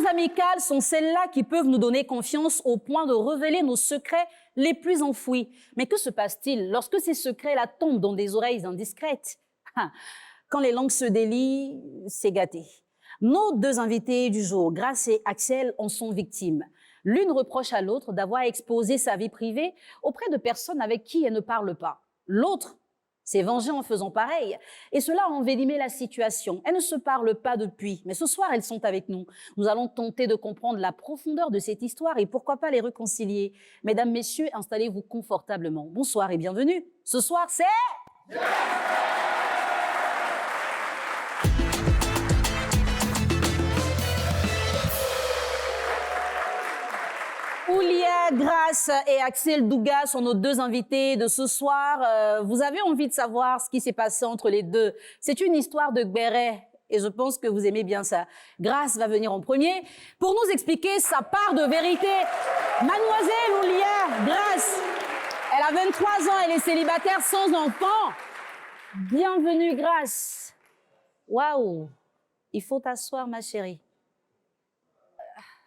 amicales sont celles-là qui peuvent nous donner confiance au point de révéler nos secrets les plus enfouis. Mais que se passe-t-il lorsque ces secrets-là tombent dans des oreilles indiscrètes? Quand les langues se délient, c'est gâté. Nos deux invités du jour, Grace et Axel, en sont victimes. L'une reproche à l'autre d'avoir exposé sa vie privée auprès de personnes avec qui elle ne parle pas. L'autre s'est vengée en faisant pareil. Et cela a envenimé la situation. Elles ne se parlent pas depuis, mais ce soir, elles sont avec nous. Nous allons tenter de comprendre la profondeur de cette histoire et pourquoi pas les réconcilier. Mesdames, messieurs, installez-vous confortablement. Bonsoir et bienvenue. Ce soir, c'est... Oulia, Grace et Axel Douga sont nos deux invités de ce soir. Vous avez envie de savoir ce qui s'est passé entre les deux. C'est une histoire de Gbéré et je pense que vous aimez bien ça. Grace va venir en premier pour nous expliquer sa part de vérité. Mademoiselle Oulia, Grace, elle a 23 ans, elle est célibataire sans enfant. Bienvenue Grace. Waouh, il faut t'asseoir ma chérie.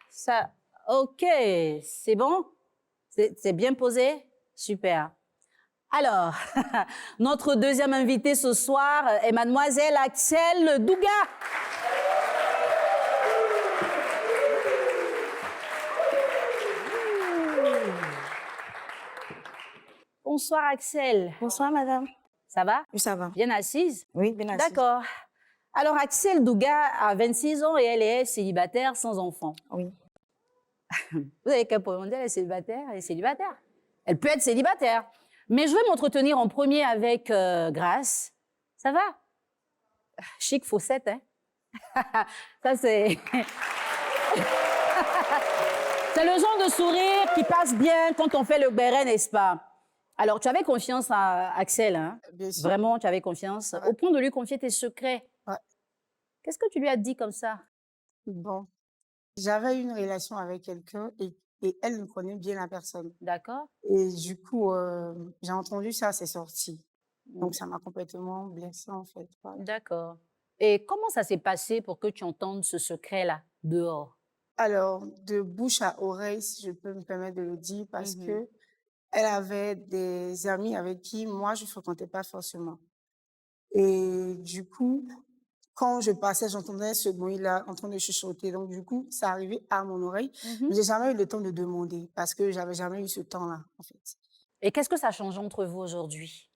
Ça... Ok, c'est bon? C'est bien posé? Super. Alors, notre deuxième invité ce soir est mademoiselle Axel Douga. Bonsoir Axel. Bonsoir madame. Ça va? Oui, ça va. Bien assise? Oui, bien assise. D'accord. Alors Axel Douga a 26 ans et elle est célibataire sans enfant. Oui. Vous avez qu'à pour dire, elle est célibataire, elle est célibataire. Elle peut être célibataire. Mais je vais m'entretenir en premier avec Grace. Ça va? Chic faussette, hein? Ça, c'est... c'est le genre de sourire qui passe bien quand on fait le béret, n'est-ce pas? Alors, tu avais confiance à Axel, hein? Bien sûr. Vraiment, tu avais confiance, Ouais. au point de lui confier tes secrets. Ouais. Qu'est-ce que tu lui as dit comme ça? Bon, j'avais une relation avec quelqu'un et elle me connaît bien la personne. D'accord? Et du coup, j'ai entendu ça, c'est sorti. Donc, ça m'a complètement blessée, en fait. Voilà. D'accord. Et comment ça s'est passé pour que tu entendes ce secret-là dehors? Alors, de bouche à oreille, si je peux me permettre de le dire, parce que elle avait des amis avec qui moi, je ne fréquentais pas forcément. Et du coup, quand je passais, j'entendais ce bruit-là en train de chuchoter. Donc, du coup, ça arrivait à mon oreille. Mais j'ai jamais eu le temps de demander parce que j'avais jamais eu ce temps-là, en fait. Et qu'est-ce que ça change entre vous aujourd'hui?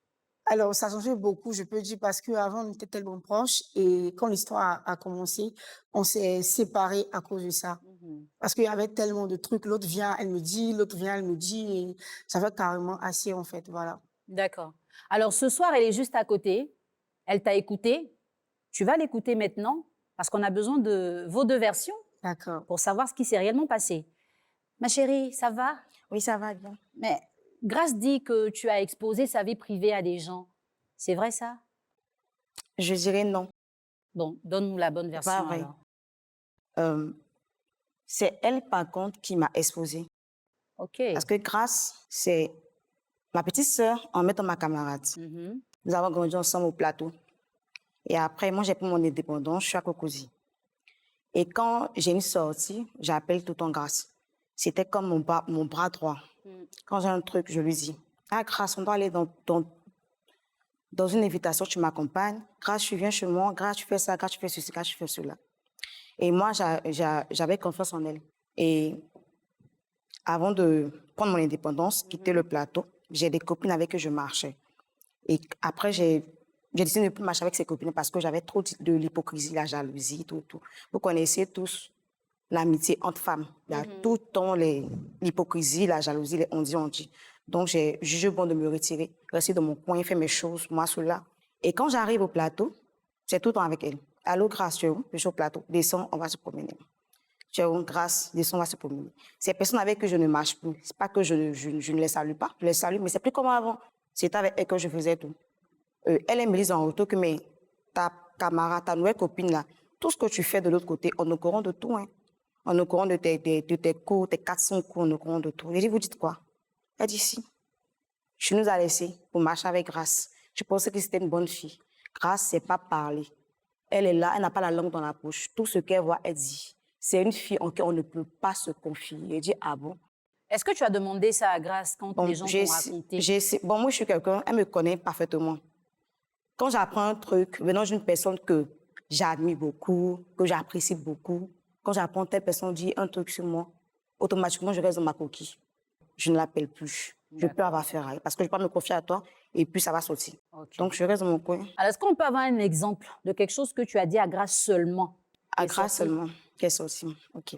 Alors, ça a changé beaucoup, je peux dire, parce qu'avant, on était tellement proches et quand l'histoire a commencé, on s'est séparés à cause de ça. Parce qu'il y avait tellement de trucs. L'autre vient, elle me dit, l'autre vient, elle me dit. Et ça fait carrément assez, en fait, voilà. D'accord. Alors ce soir, elle est juste à côté. Elle t'a écouté. Tu vas l'écouter maintenant parce qu'on a besoin de vos deux versions D'accord. pour savoir ce qui s'est réellement passé. Ma chérie, ça va? Oui, ça va bien. Mais Grace dit que tu as exposé sa vie privée à des gens. C'est vrai ça? Je dirais non. Bon, donne-nous la bonne Pas version vrai. alors. C'est elle, par contre, qui m'a exposée. Ok. Parce que Grace, c'est ma petite sœur en même temps ma camarade. Nous avons grandi ensemble au plateau. Et après, moi, j'ai pris mon indépendance, je suis à Cocody. Et quand j'ai une sortie, j'appelle tout le temps Grace. C'était comme mon bras droit. Quand j'ai un truc, je lui dis, ah, Grace, on doit aller dans une invitation, tu m'accompagnes. Grace, tu viens chez moi. Grace, tu fais ça. Grace, tu fais ceci. Grace, tu fais cela. Et moi, j'avais confiance en elle. Et avant de prendre mon indépendance, quitter le plateau, j'ai des copines avec qui je marchais. Et après, j'ai décidé de ne plus marcher avec ces copines parce que j'avais trop de l'hypocrisie, la jalousie, tout. Vous connaissez tous l'amitié entre femmes. Il y a tout le temps l'hypocrisie, la jalousie, les on dit. Donc, j'ai jugé bon de me retirer, rester dans mon coin, faire mes choses, moi, cela. Et quand j'arrive au plateau, c'est tout le temps avec elle. Allô, Grace, tu es où? Je suis au plateau. Descends, on va se promener. Tu es où? Grace, descends, on va se promener. Ces personnes avec qui je ne marche plus, c'est pas que je ne les salue pas, je les salue, mais c'est plus comme avant. C'était avec elle que je faisais tout. Elle me dit en retour que mais ta camarade, ta nouvelle copine là, tout ce que tu fais de l'autre côté, on est au courant de tout. Hein. On est au courant de tes cours, tes 400 cours, on est au courant de tout. J'ai dit, vous dites quoi? Elle dit, si. Je nous a laissé pour marcher avec Grace. Je pensais que c'était une bonne fille. Grace ne sait pas parler. Elle est là, elle n'a pas la langue dans la bouche. Tout ce qu'elle voit, elle dit. c'est une fille en qui on ne peut pas se confier. Il dit, ah bon? Est-ce que tu as demandé ça à Grace quand les gens t'ont raconté? Bon, moi, je suis quelqu'un, elle me connaît parfaitement. Quand j'apprends un truc venant d'une personne que j'admire beaucoup, que j'apprécie beaucoup, quand j'apprends telle personne dit un truc sur moi, automatiquement, je reste dans ma coquille. Je ne l'appelle plus. Je peux avoir affaire à elle parce que je peux pas me confier à toi et puis ça va sortir. Okay. Donc, je reste dans mon coin. Alors, est-ce qu'on peut avoir un exemple de quelque chose que tu as dit à Grace seulement? À Grace seulement, qu'elle est sortie. OK.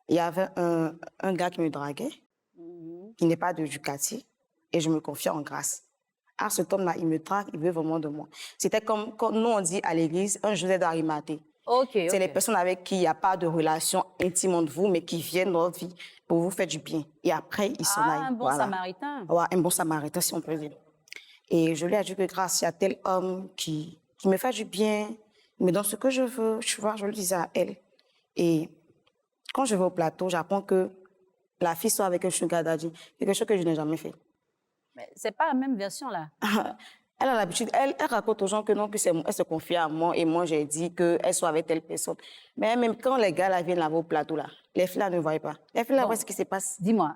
Il y avait un gars qui me draguait, qui n'est pas de Ducati, et je me confiais en Grace. Ah, cet homme-là, il me drague, il veut vraiment de moi. C'était comme quand nous, on dit à l'église, un Joseph d'Arimathée. C'est les personnes avec qui il n'y a pas de relation intime entre vous, mais qui viennent dans votre vie pour vous faire du bien. Et après, ils s'en aillent. Un bon samaritain. Ouais, un bon samaritain, si on peut dire. Et je lui ai dit que grâce à tel homme qui me fait du bien, mais dans ce que je veux, tu vois, je le disais à elle. Et quand je vais au plateau, j'apprends que la fille soit avec un sugar daddy, quelque chose que je n'ai jamais fait. Mais c'est pas la même version, là. Elle a l'habitude, elle raconte aux gens que non, elle se confie à moi et moi j'ai dit qu'elle soit avec telle personne. Mais même quand les gars là, viennent là-bas au plateau, là, les filles là ne voient pas. Les filles là voient ce qui se passe. Dis-moi,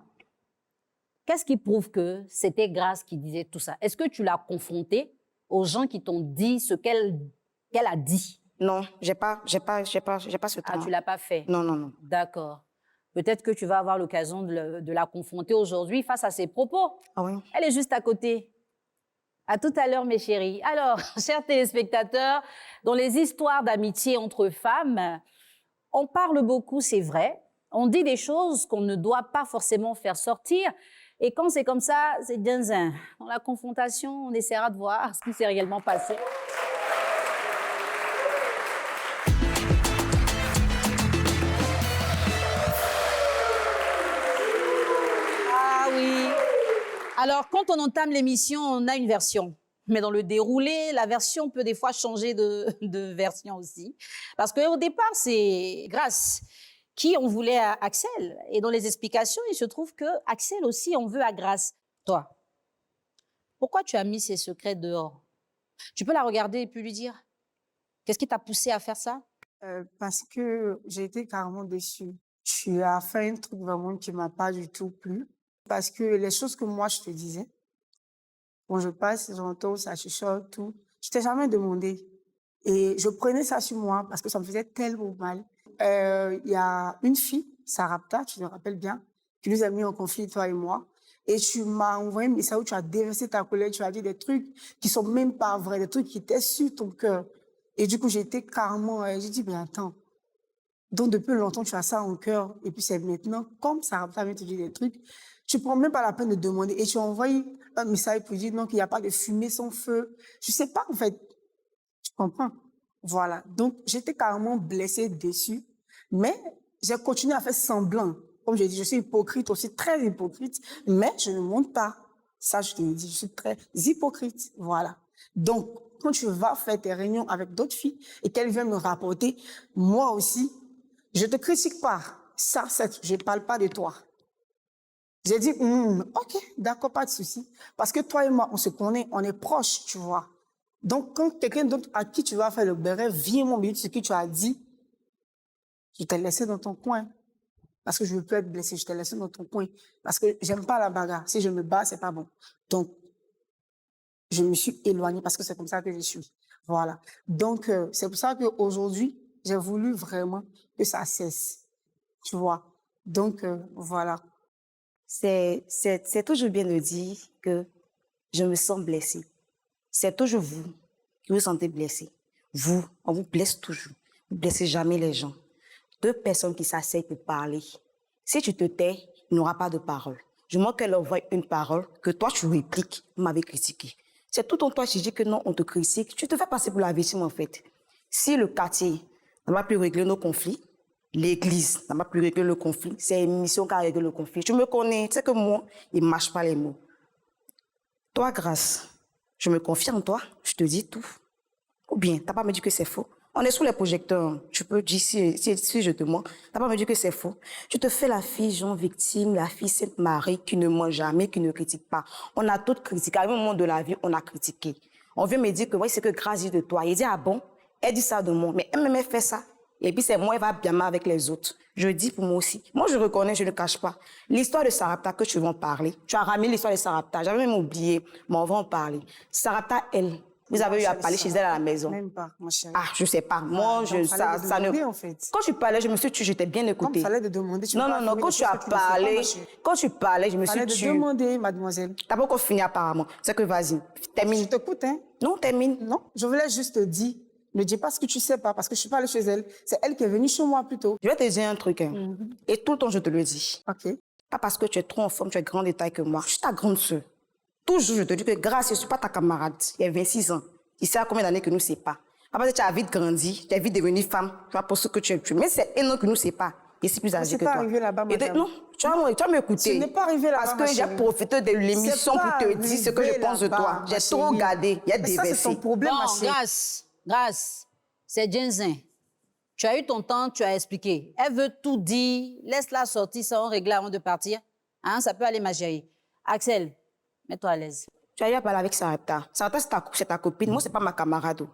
qu'est-ce qui prouve que c'était Grace qui disait tout ça? Est-ce que tu l'as confrontée aux gens qui t'ont dit ce qu'elle a dit? Non, j'ai pas ce temps. Ah, tu l'as pas fait? Non, non, non. D'accord. Peut-être que tu vas avoir l'occasion de la confronter aujourd'hui face à ses propos. Ah oui. Elle est juste à côté. À tout à l'heure, mes chéris. Alors, chers téléspectateurs, dans les histoires d'amitié entre femmes, on parle beaucoup, c'est vrai. On dit des choses qu'on ne doit pas forcément faire sortir. Et quand c'est comme ça, c'est bien. Dans la confrontation, on essaiera de voir ce qui s'est réellement passé. Alors, quand on entame l'émission, on a une version. Mais dans le déroulé, la version peut des fois changer de version aussi. Parce qu'au départ, c'est Grace qui on voulait à Axel. Et dans les explications, il se trouve que Axel aussi, on veut à Grace. Toi, pourquoi tu as mis ces secrets dehors? Tu peux la regarder et puis lui dire, qu'est-ce qui t'a poussé à faire ça? Parce que j'ai été carrément déçue. Tu as fait un truc vraiment qui ne m'a pas du tout plu. Parce que les choses que moi, je te disais, quand je passe, j'entends, ça chuchote, tout, je t'ai jamais demandé. Et je prenais ça sur moi parce que ça me faisait tellement mal. Il y a une fille, Sarapta, tu te rappelles bien, qui nous a mis en conflit, toi et moi. Et tu m'as envoyé un message où tu as déversé ta colère, tu as dit des trucs qui sont même pas vrais, des trucs qui étaient sur ton cœur. Et du coup, j'étais carrément, j'ai dit, mais attends, donc depuis longtemps, tu as ça en cœur. Et puis c'est maintenant, comme Sarapta vient te dire des trucs, tu ne prends même pas la peine de demander. Et tu envoies un message pour dire non, qu'il n'y a pas de fumée sans feu. Je ne sais pas, en fait. Tu comprends? Voilà. Donc, j'étais carrément blessée, déçue. Mais j'ai continué à faire semblant. Comme je dis, je suis hypocrite aussi, très hypocrite. Mais je ne montre pas. Ça, je te le dis, je suis très hypocrite. Voilà. Donc, quand tu vas faire tes réunions avec d'autres filles et qu'elles viennent me rapporter, moi aussi, je ne te critique pas. Ça, je ne parle pas de toi. J'ai dit, ok, d'accord, pas de souci. Parce que toi et moi, on se connaît, on est proches, tu vois. Donc, quand quelqu'un d'autre à qui tu vas faire le béret vient mon but, ce que tu as dit, je t'ai laissé dans ton coin. Parce que je ne veux plus être blessée, je t'ai laissé dans ton coin. Parce que j'aime pas la bagarre. Si je me bats, c'est pas bon. Donc, je me suis éloignée parce que c'est comme ça que je suis. Voilà. Donc, c'est pour ça qu'aujourd'hui, j'ai voulu vraiment que ça cesse. Tu vois. Donc, voilà. C'est toujours bien de dire que je me sens blessée. C'est toujours vous qui vous sentez blessé. Vous, on vous blesse toujours. Vous ne blessez jamais les gens. Deux personnes qui s'asseyent pour parler. Si tu te tais, il n'y aura pas de parole. Je vois qu'elle envoie une parole, que toi tu répliques, vous m'avez critiqué. C'est tout en toi qui dis que non, on te critique. Tu te fais passer pour la victime en fait. Si le quartier n'a pas pu régler nos conflits, l'Église n'a pas pu régler le conflit. C'est une mission qui a réglé le conflit. Tu me connais, tu sais que moi, il ne marche pas les mots. Toi, Grace, je me confie en toi, je te dis tout. Ou bien, tu n'as pas me dit que c'est faux. On est sous les projecteurs. Tu peux dire si je te mens. Tu n'as pas me dit que c'est faux. Tu te fais la fille Jean victime, la fille Sainte Marie qui ne ment jamais, qui ne critique pas. On a toutes critiqué. À un moment de la vie, on a critiqué. On vient me dire que oui, c'est que Grace dit de toi. Il dit, ah bon? Elle dit ça de moi. Mais elle me fait ça. Et puis c'est moi, elle va bien mal avec les autres. Je dis pour moi aussi. Moi, je reconnais, je ne cache pas. L'histoire de Sarapta que tu vas en parler. Tu as ramené l'histoire de Sarapta. J'avais même oublié, mais on va en parler. Sarapta, elle, vous avez eu à parler chez elle à la maison. Même pas, mon chéri. Ah, je sais pas. Moi, ça ne... En fait. Quand tu parlais, je me suis dit, j'étais bien écoutée. Il fallait de demander. Non, quand tu as parlé, je me suis dit... Il fallait de demander, mademoiselle. T'as pas encore fini apparemment. C'est que vas-y, termine. Je t'écoute, hein. Non, termine. Non, je voulais juste te dire, ne dis pas ce que tu sais pas, parce que je suis pas allée chez elle. C'est elle qui est venue chez moi plutôt. Je vais te dire un truc, hein. Et tout le temps, je te le dis. OK. Pas parce que tu es trop en forme, tu es grande de taille que moi. Je suis ta grande sœur. Toujours, je te dis que grâce, je ne suis pas ta camarade. Il y a 26 ans. Il sait à combien d'années que nous ne sais pas. Pas parce que tu as vite grandi, tu as vite devenu femme, tu vois, pour ce que tu es. Mais c'est un an que nous ne sais pas. Je suis plus âgée que toi. C'est pas arrivé là-bas, madame. Non, tu vas m'écouter. Ce n'est pas arrivé là-bas, parce que j'ai profité de l'émission pour te dire ce que je pense de toi. J'ai trop regardé. Il y a des versets. C'est ton problème, ma chérie. Grâce, c'est Jensen. Tu as eu ton temps, tu as expliqué. Elle veut tout dire. Laisse-la sortir sans régler avant de partir. Hein, ça peut aller, ma chérie. Axel, mets-toi à l'aise. Tu as eu à parler avec Sarapta. Sarapta, c'est ta copine. Moi, ce n'est pas ma camarade.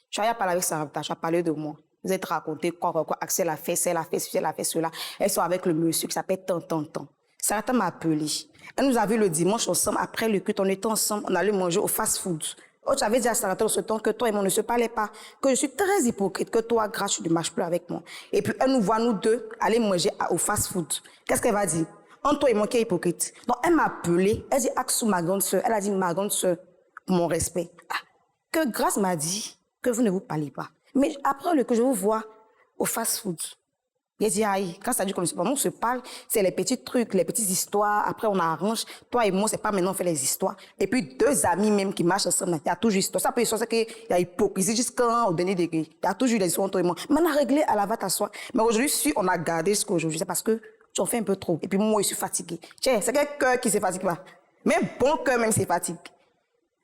Tu as eu à parler avec Sarapta. Tu as parlé de moi. Vous êtes raconté quoi, Axel a fait, elle a fait ceci, elle a fait cela. Elles sont avec le monsieur qui s'appelle Tant. Sarapta m'a appelé. Elle nous a vu le dimanche ensemble. Après le culte, on était ensemble. On allait manger au fast-food. Oh, tu avais dit à Sarapta en ce temps que toi et moi ne se parlaient pas, que je suis très hypocrite, que toi, grâce, tu ne marches plus avec moi. Et puis, elle nous voit, nous deux, aller manger au fast-food. Qu'est-ce qu'elle va dire? Entre toi et moi, qui est hypocrite. Donc, elle m'a appelé. Elle dit, Axou, ma grande sœur. Elle a dit, ma grande sœur, pour mon respect. Ah, que Grâce m'a dit que vous ne vous parlez pas. Mais après que je vous vois au fast-food, il a dit, aïe, quand ça dit qu'on ne se parle, on se parle, c'est les petits trucs, les petites histoires. Après, on arrange. Toi et moi, c'est pas maintenant on fait les histoires. Et puis, deux amis même qui marchent ensemble, il y a toujours histoire. Ça peut être c'est qu'il y a hypocrisie jusqu'au dernier degré. Il y a toujours des histoires entre moi. Mais on a réglé, à la va t'asseoir. Mais aujourd'hui, si on a gardé ce qu'aujourd'hui, c'est parce que tu en fais un peu trop. Et puis, moi, je suis fatiguée. Tiens, c'est quel cœur qui se fatigue pas. Même bon cœur, même, se fatigue.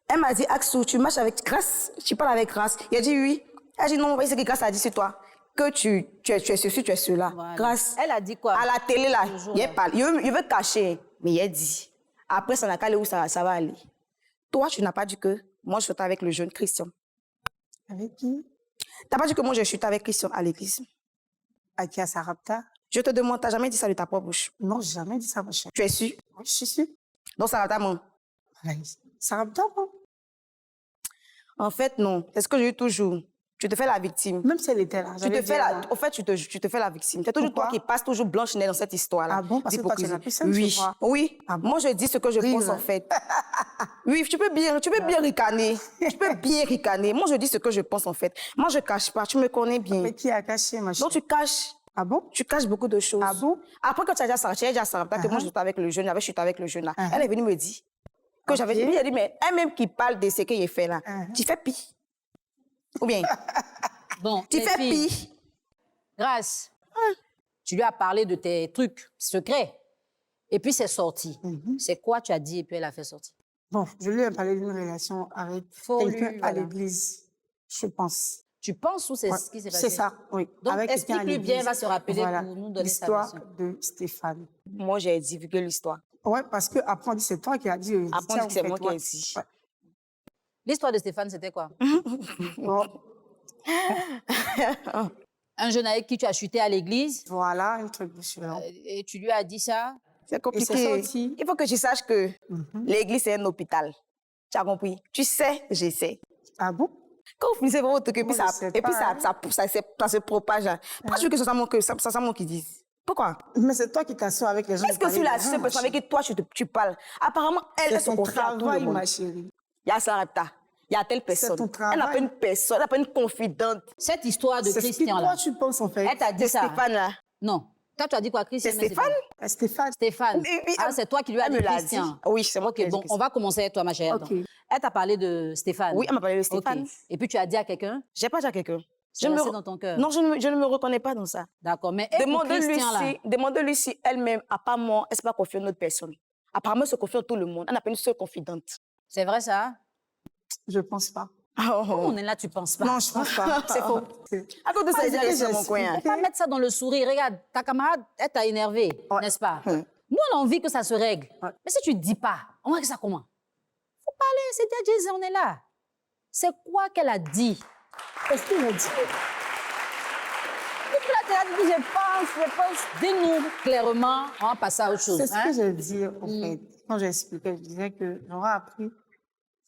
Elle m'a dit, Axou, tu marches avec Grâce, tu parles avec Grâce. Il a dit oui. Elle a dit non, c'est que Grâce a dit c'est toi. Que tu es ceci, tu es cela. Voilà. Grâce. Elle a dit quoi? À la télé, là, il veut cacher. Mais il a dit. Après, ça n'a qu'à aller où ça va aller. Toi, tu n'as pas dit que moi, je suis avec le jeune Christian. Avec qui? Tu n'as pas dit que moi, je suis avec Christian à l'église. À qui, à Sarapta? Je te demande, tu n'as jamais dit ça de ta propre bouche? Non, jamais dit ça, ma chérie. Tu es sûr? Oui, je suis sûre. Donc, Sarapta ment. Sarapta, non? En fait, non. C'est ce que j'ai eu toujours. Tu te fais la victime. Même si elle était là. Au fait, tu te fais la victime. C'est toujours toi qui passes toujours blanche-nez dans cette histoire-là. Ah bon? Parce que toi, tu es la personne, oui. tu crois. Oui. Ah bon? Moi, je dis ce que je pense, en fait. Oui, tu peux bien ricaner. Tu peux bien ricaner. Moi, je dis ce que je pense, en fait. Moi, je cache pas. Tu me connais bien. Mais qui a caché, ma chérie? Donc, tu caches. Ah bon? Tu caches beaucoup de choses. Ah bon? Après, quand tu as déjà sorti, que moi, je suis avec le jeune, je suis avec le jeune là. Elle est venue me dire que j'avais dit, elle dit, mais elle-même qui parle de ce qu'il a fait là, tu fais pire. Ou bien? Bon, tu fais pire. Grâce, tu lui as parlé de tes trucs secrets. Et puis, c'est sorti. C'est quoi tu as dit et puis elle a fait sortir? Bon, je lui ai parlé d'une relation avec quelqu'un à l'église, je pense. Tu penses ou c'est ce qui s'est passé? C'est ça, oui. Donc, explique-lui bien, il va se rappeler pour nous donner sa version. L'histoire de Stéphane. Moi, j'ai divulgué l'histoire. Oui, parce qu'après, on dit c'est toi qui as dit. Après, on dit c'est moi qui ai dit. Ouais. L'histoire de Stéphane, c'était quoi? Un jeune avec qui tu as chuté à l'église. Voilà, un truc de cela. Et tu lui as dit ça? C'est compliqué. Il faut que je sache que l'église, c'est un hôpital. Tu as compris? Tu sais, je sais. Ah bon? Quand vous finissez votre truc, et puis ça se propage. Pourquoi tu veux que ce soit moi qui dise? Pourquoi? Mais c'est toi qui t'assois avec les gens. Est-ce que je suis la seule personne avec qui toi tu parles? Apparemment, elle se confie à tout le monde. Ma chérie. Il y a Sarapta. Il y a telle personne. Elle n'a pas une personne, elle n'a pas une confidente. Cette histoire de Christian là. Toi, tu penses en fait. Elle t'a dit ça. Stéphane là. Non. Toi, tu as dit quoi, Christian? C'est Stéphane? Stéphane. Ah, c'est toi qui lui as dit Christian. Oui, c'est moi qui ai dit. Bon, on va commencer avec toi, ma chérie. Okay. Elle t'a parlé de Stéphane. Oui, elle m'a parlé de Stéphane. Okay. Et puis tu as dit à quelqu'un? J'ai pas dit à quelqu'un. C'est resté dans ton cœur. Non, je ne me reconnais pas dans ça. D'accord, mais demande-lui si elle-même, à part moi, elle ne s'est pas confiée en autre personne. Apparemment, elle se confie en tout le monde. Elle n'a pas une seule confidente. C'est vrai ça? Je ne pense pas. On est là, tu ne penses pas? Non, je ne pense pas. C'est faux. À cause de ça, j'ai sur mon coin. On ne peut pas mettre ça dans le sourire. Regarde, ta camarade, elle t'a énervé, n'est-ce pas? Nous, on a envie que ça se règle. Mais si tu ne dis pas, on va que ça comment? Il faut parler, c'est déjà Jésus, on est là. C'est quoi qu'elle a dit? Qu'est-ce qu'elle a dit? là, tu as dit, je pense. Dis-nous clairement, on va passer à autre chose. C'est ce que je dis, en fait. Quand j'expliquais, je disais que j'aurais appris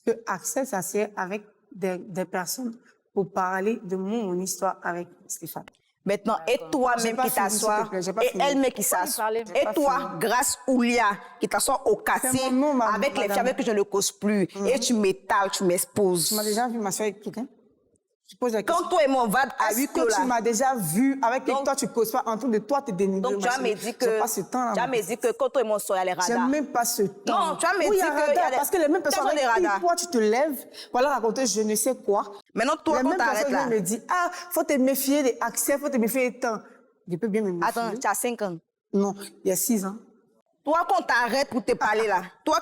que Axel s'assied avec des personnes pour parler de mon histoire avec Stéphane. Maintenant, et toi-même qui t'assois, et elle-même qui s'assoit, et toi, grâce Oulia, qui t'assoit au quartier avec les filles avec qui je ne cause plus, et tu m'étales, tu m'exposes. Tu m'as déjà vu m'asseoir avec quelqu'un? Je pose la question. Quand toi et moi, on va à huis clos là. Tu m'as déjà vu avec quelqu'un, toi, tu ne causes pas en train de toi te dénigrer. Donc, tu vas me dire que quand toi et moi, on sort, il y a les radars. J'aime même pas ce temps. Non, tu vas me dire que... il y a parce que les mêmes personnes avec qui toi, tu te lèves, voilà, raconter je ne sais quoi. Maintenant, toi, quand t'arrêtes là... Les mêmes personnes me disent, ah, faut te méfier des accès, faut te méfier des temps. Je peux bien me méfier. Attends, tu as 5 ans. Non, il y a 6 ans. Toi, quand t'arrêtes pour te parler là, toi,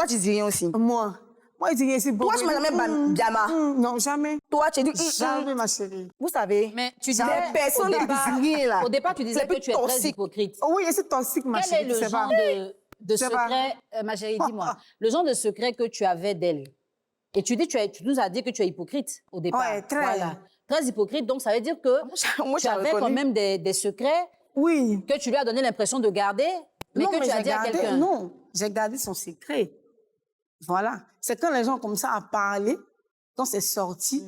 tu dis rien aussi. Moi, je dis rien ici. Toi, tu m'as jamais Biama. Non, jamais. Toi, tu dis... Jamais, ma chérie. Vous savez, mais tu disais, les personnes qui disent rien là. Au départ, tu disais que tu es très hypocrite. Oui, c'est toxique, ma chérie. Quel est le genre de secret, ma chérie, dis-moi, le genre de secret que tu avais d'elle? Et tu nous as dit que tu es hypocrite au départ. Ouais, très. Voilà. Très hypocrite, donc ça veut dire que tu avais quand même des secrets que tu lui as donné l'impression de garder, mais que tu as dit à quelqu'un. Non, j'ai gardé son secret. Voilà. C'est quand les gens comme ça ont parlé, quand c'est sorti,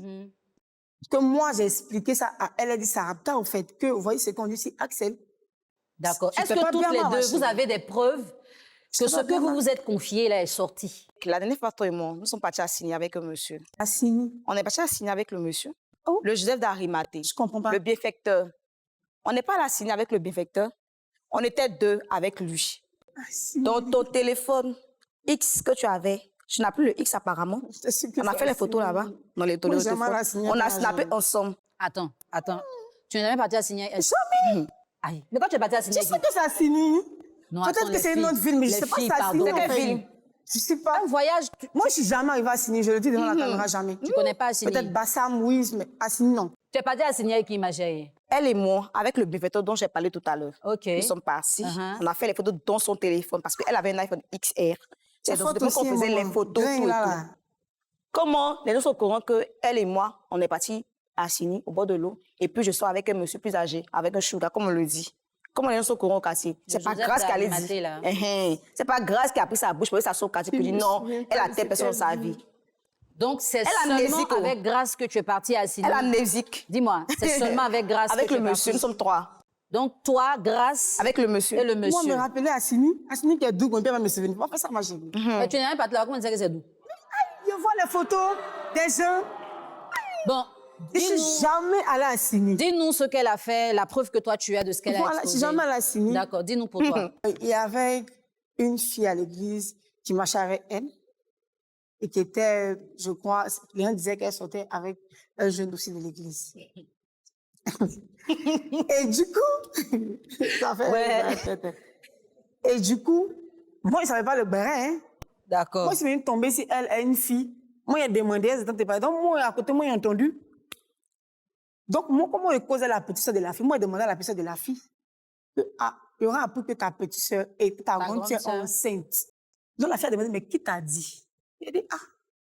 que moi j'ai expliqué ça à elle. Elle a dit ça a en fait que, vous voyez, c'est qu'on dit ici, Axel. D'accord. Est-ce que toutes les deux, vous avez des preuves que ce que vous vous êtes confié là est sorti? La dernière fois, toi et moi, nous sommes partis à signer avec un monsieur. À signer? On est partis à signer avec le monsieur. Oh. Le Joseph d'Arimathée. Je comprends pas. Le bienfaiteur. On n'est pas allé à signer avec le bienfaiteur. On était 2 avec lui. Dans ton téléphone X que tu avais, tu n'as plus le X apparemment. On a fait les photos là-bas, dans les téléphones. On a snappé ensemble. Attends. Tu n'es jamais parti à signer? Jamais. Aïe. Mais quand tu es parti à signer? Tu sais que ça a signé? Peut-être que c'est une autre ville, mais je ne sais pas si ça a signé. C'est quelle ville? Je ne sais pas. Un voyage. Moi, je ne suis jamais arrivée à signer. Je le dis devant la caméra, jamais. Tu ne connais pas à signer? Peut-être Bassam, oui, mais à signer, non. Tu es parti à signer avec qui, ma chérie? Elle et moi, avec le bienfaiteur dont j'ai parlé tout à l'heure. OK. Nous sommes partis. On a fait les photos dans son téléphone parce qu'elle avait un iPhone XR. C'est donc qu'on faisait les photos, tout et tout. Comment les gens sont au courant qu'elle et moi, on est partis à Sini, au bord de l'eau, et puis je sors avec un monsieur plus âgé, avec un sugar, comme on le dit. Comment les gens sont au courant au quartier? C'est pas grâce qu'elle a dit. C'est pas grâce qu'elle a pris sa bouche pour que ça soit au quartier, puis dit non, elle a telle personne dans sa vie. Donc, c'est seulement avec grâce que tu es partie à Sini? Elle a amnésique. Dis-moi, c'est seulement avec grâce avec que tu es le monsieur, nous sommes 3. Donc, toi, grâce... Avec le monsieur. Et le monsieur. Moi, me rappeler à Sini qui est doux, mon père va me souvenir. On va faire ça, ma chérie. Mais tu n'es même pas là, comment tu sais que c'est doux? Je vois les photos des gens. Bon, je ne suis jamais allée à Sini. Dis-nous ce qu'elle a fait, la preuve que toi, tu as de ce qu'elle a exposé. Je ne suis jamais allée à Sini. D'accord, dis-nous pour toi. Il y avait une fille à l'église qui marchait avec elle et qui était, je crois, les gens disaient qu'elle sortait avec un jeune aussi de l'église. Et du coup, ça fait... Et du coup, moi, je ne savais pas le béret. Hein. D'accord. Moi, je suis venue tomber si elle est une fille. Moi, il a demandé, elle n'était pas. Donc, moi, à côté, moi, j'ai entendu. Donc, moi, comment je causais la petite soeur de la fille? Moi, je demandais à la petite soeur de la fille il y aura appris que ta petite soeur et ta grande soeur enceinte. Donc, la fille a demandé, mais qui t'a dit? Il a dit, ah,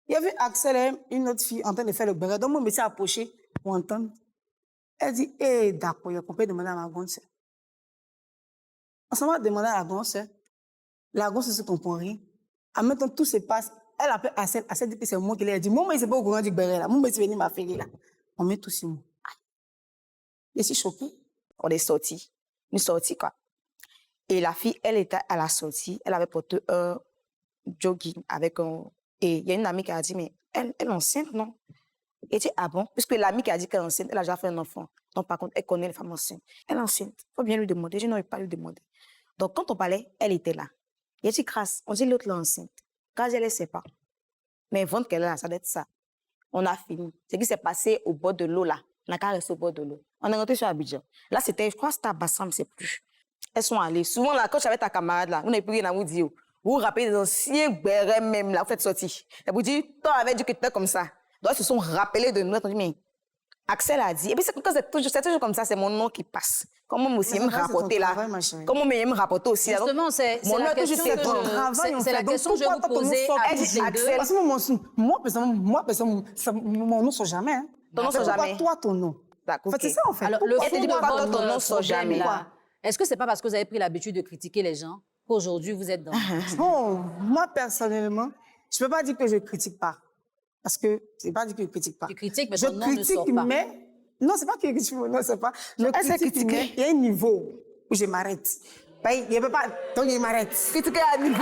il y avait Axel et une autre fille en train de faire le béret. Donc, moi, je me suis approchée pour entendre. Elle dit, eh, d'accord, il a compris demander à ma grande soeur. On s'en va demander à la grande soeur. La grande soeur se comprend rien. En même temps, tout se passe. Elle appelle Axel. Axel dit que c'est moi qui l'ai dit. Moi, il s'est pas au courant du béret là. Moi, je suis venue m'affairer là. On met tout sur moi. Je suis choquée. On est sortis. Nous sortis, quoi. Et la fille, elle était à la sortie. Elle avait porté un jogging avec un... Et il y a une amie qui a dit, mais elle est enceinte, non? Et dit, ah bon? Puisque l'amie qui a dit qu'elle est enceinte, elle a déjà fait un enfant. Donc, par contre, elle connaît les femmes enceintes. Elle est enceinte. Il faut bien lui demander. Je n'aurais pas lui demander. Donc, quand on parlait, elle était là. Il a dit, grâce, on dit l'autre est enceinte. Grâce, elle ne sait pas. Mais vendre qu'elle est là, ça doit être ça. On a fini. Ce qui s'est passé au bord de l'eau, là. On n'a qu'à rester au bord de l'eau. On est rentré sur Abidjan. Là, c'était, je crois que c'était à Bassam, c'est plus. Elles sont allées. Souvent, là, quand j'avais ta camarade, là, vous n'avez plus rien à vous dire. Vous vous rappelez des anciens bérets même, là, vous faites sortir. Elle vous dit, toi, avec du que comme ça. Donc, elles se sont rappelées de nous. Elles ont dit, mais Axel a dit. Et puis, quand c'est toujours comme ça, c'est mon nom qui passe. Comment moi aussi, me rapporter là. Comment me rapporter aussi. Justement, c'est la question que je vous posais à Axel. Parce que moi, personnellement, mon nom ne sort jamais. Ton nom ne sort jamais. Toi, ton nom. D'accord, En fait, c'est ça, en fait. Alors, le Elle te fond dit de pourquoi votre ton nom sort problème, jamais. là, est-ce que c'est pas parce que vous avez pris l'habitude de critiquer les gens qu'aujourd'hui vous êtes dans... Bon, moi, personnellement, je ne peux pas dire que je ne critique pas. Parce que je n'ai pas dit que je ne critique pas. Tu critiques, mais Je ton nom ne sort critique, pas. mais... Non, ce n'est pas que je critique, non, c'est pas... Je elle s'est critique, critiquée. mais il y a un niveau où je m'arrête. Ben, il ne peut pas... Donc, je m'arrête. Critiquer à niveau.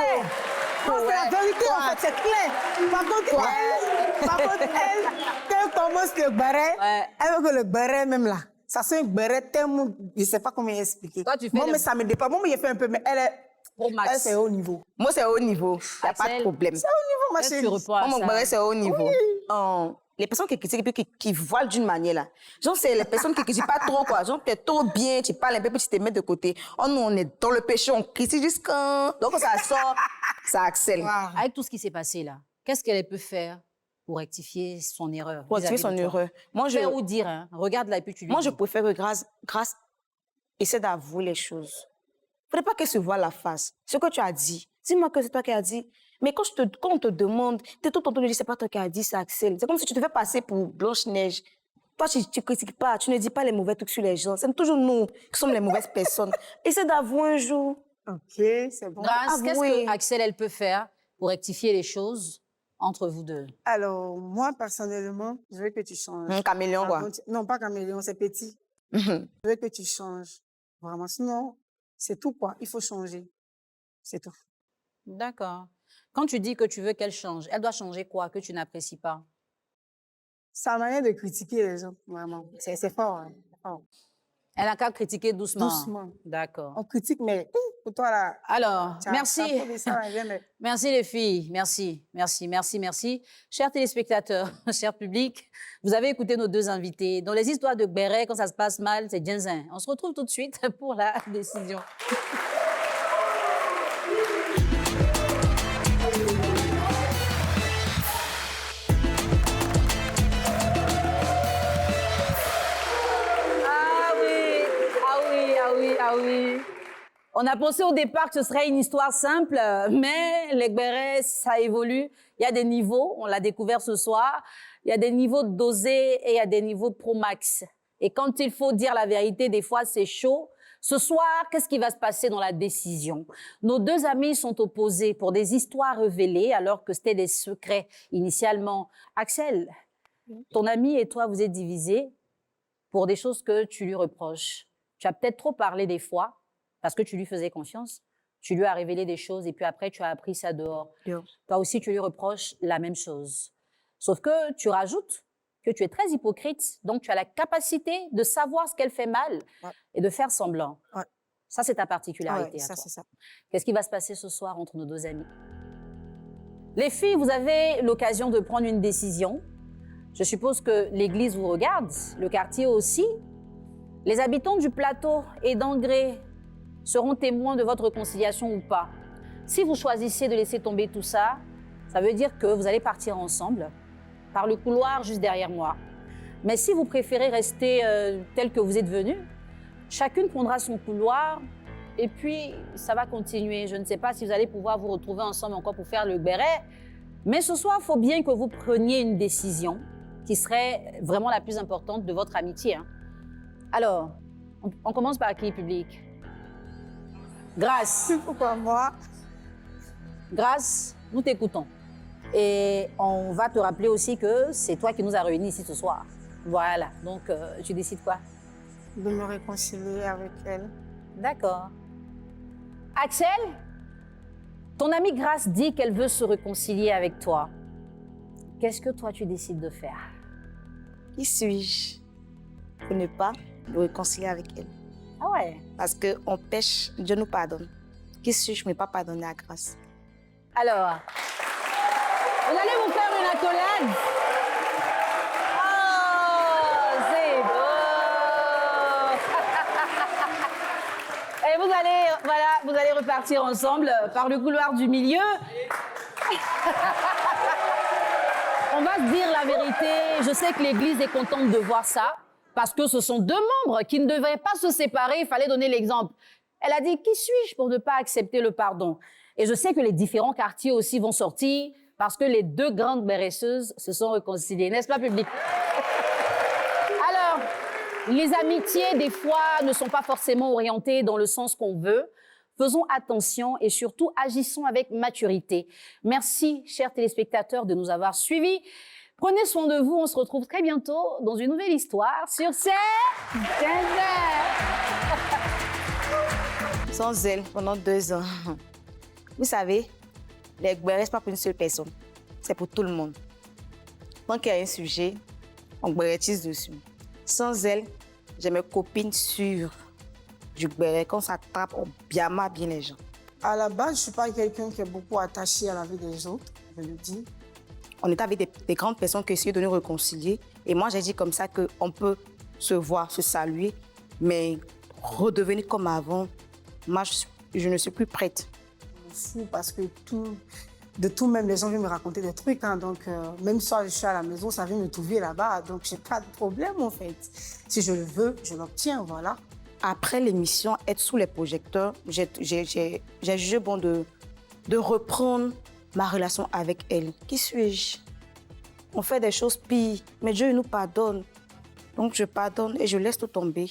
Non, c'est la vérité, en fait, c'est clair. Par contre, elle, quand elle commence le béret, Ouais. elle veut que le béret, même là, ça c'est un béret tellement... Je ne sais pas comment expliquer. Toi, tu fais Moi, le- mais ça me dépasse. Moi, j'ai fait un peu, mais elle, Pro max. elle c'est haut niveau. Moi, c'est haut niveau. Il n'y a pas Axel, de problème. C'est haut niveau, ma Est-ce que chérie. tu réponds à Moi, mon ça? barré, c'est haut niveau. Les personnes qui critiquent et puis qui voilent d'une manière, là. Genre, c'est les personnes qui critiquent pas trop, quoi. Genre, t'es trop bien, tu parles un peu, puis tu te mets de côté. Oh, nous, on est dans le péché, on critique jusqu'à... Donc, quand ça sort, ça accèle. Wow. Avec tout ce qui s'est passé là, qu'est-ce qu'elle peut faire pour rectifier son erreur? Pour rectifier vis-à-vis son de toi? erreur. Moi, Faire ou dire, hein? Regarde là et puis tu lui Moi, dis. je préfère que grâce essaie d'avouer les choses. Faudrait pas qu'elle se voie la face. Ce que tu as dit, dis-moi que c'est toi qui as dit. Mais quand on te demande, t'es tout le temps de dire c'est pas toi qui as dit, c'est Axel. C'est comme si tu te fais passer pour Blanche-Neige. Toi, tu critiques pas, tu ne dis pas les mauvais trucs sur les gens. C'est toujours nous qui sommes les mauvaises personnes. Essaie d'avouer un jour. OK, c'est bon. Grâce, qu'est-ce avouer. que Axel, elle peut faire pour rectifier les choses entre vous deux? Alors, moi, personnellement, je veux que tu changes. Un caméléon, quoi. Non, pas caméléon, c'est petit. Mhm. Je veux que tu changes. Vraiment, sinon, c'est tout, quoi. Il faut changer. C'est tout. D'accord. Quand tu dis que tu veux qu'elle change, elle doit changer quoi que tu n'apprécies pas? Sa manière de critiquer les gens, vraiment. C'est fort, hein. C'est fort. Elle n'a qu'à critiquer doucement. Doucement. D'accord. On critique, mais pour toi, là... Alors, merci. Merci. Merci les filles, merci. Chers téléspectateurs, chers publics, vous avez écouté nos deux invités. Dans les histoires de Béret, quand ça se passe mal, c'est Djenzin. On se retrouve tout de suite pour la décision. Ah oui. On a pensé au départ que ce serait une histoire simple, mais les Béret, ça évolue. Il y a des niveaux, on l'a découvert ce soir. Il y a des niveaux dosés et il y a des niveaux pro max. Et quand il faut dire la vérité, des fois, c'est chaud. Ce soir, qu'est-ce qui va se passer dans la décision? Nos deux amis sont opposés pour des histoires révélées alors que c'était des secrets initialement. Axel, ton ami et toi, vous êtes divisés pour des choses que tu lui reproches. Tu as peut-être trop parlé des fois parce que tu lui faisais confiance. Tu lui as révélé des choses et puis après, tu as appris ça dehors. Dehors. Toi aussi, tu lui reproches la même chose. Sauf que tu rajoutes que tu es très hypocrite, donc tu as la capacité de savoir ce qu'elle fait mal et de faire semblant. Ouais. Ça, c'est ta particularité. Ouais, à ça, toi. c'est ça. Qu'est-ce qui va se passer ce soir entre nos deux amis? Les filles, vous avez l'occasion de prendre une décision. Je suppose que l'église vous regarde, le quartier aussi. Les habitants du plateau et d'Angré seront témoins de votre réconciliation ou pas. Si vous choisissez de laisser tomber tout ça, ça veut dire que vous allez partir ensemble par le couloir juste derrière moi. Mais si vous préférez rester tel que vous êtes venus, chacune prendra son couloir et puis ça va continuer. Je ne sais pas si vous allez pouvoir vous retrouver ensemble encore pour faire le béret, mais ce soir, il faut bien que vous preniez une décision qui serait vraiment la plus importante de votre amitié. Hein. Alors, on commence par qui, public? Grâce. Pourquoi moi? Grâce, nous t'écoutons. Et on va te rappeler aussi que c'est toi qui nous as réunis ici ce soir. Voilà, donc tu décides quoi? De me réconcilier avec elle. D'accord. Axel, ton amie Grâce dit qu'elle veut se réconcilier avec toi. Qu'est-ce que toi tu décides de faire? Qui suis-je pour ne pas me réconcilier avec elle? Ah ouais. Parce qu'on pêche, Dieu nous pardonne. Qui suis-je pour ne pas pardonner à grâce? Alors, vous allez vous faire une accolade. Oh, c'est beau. Et vous allez repartir ensemble par le couloir du milieu. On va se dire la vérité. Je sais que l'Église est contente de voir ça parce que ce sont deux membres qui ne devraient pas se séparer. Il fallait donner l'exemple. Elle a dit, qui suis-je pour ne pas accepter le pardon? Et je sais que les différents quartiers aussi vont sortir parce que les deux grandes béresseuses se sont réconciliées. N'est-ce pas, public? Alors, Les amitiés, des fois, ne sont pas forcément orientées dans le sens qu'on veut. Faisons attention et surtout agissons avec maturité. Merci, chers téléspectateurs, de nous avoir suivis. Prenez soin de vous. On se retrouve très bientôt dans une nouvelle histoire sur C'est Sans elle, pendant 2 ans. Vous savez, les Gbérés, ce n'est pas pour une seule personne. C'est pour tout le monde. Quand il y a un sujet, on gbérétise dessus. Sans elle, j'ai mes copines sûres du Gbéré. Quand ça tape, on biama bien les gens. À la base, je ne suis pas quelqu'un qui est beaucoup attaché à la vie des autres, je le dis. On était avec des grandes personnes qui essayaient de nous réconcilier. Et moi, j'ai dit comme ça qu'on peut se voir, se saluer, mais redevenir comme avant, moi, je ne suis plus prête. C'est fou parce que de tout même, les gens viennent me raconter des trucs. Hein, donc, même si je suis à la maison, ça vient me trouver là-bas. Donc, je n'ai pas de problème, en fait. Si je le veux, je l'obtiens, voilà. Après l'émission Être sous les projecteurs, j'ai jugé bon de reprendre ma relation avec elle. Qui suis-je? On fait des choses pires, mais Dieu nous pardonne. Donc, je pardonne et je laisse tout tomber.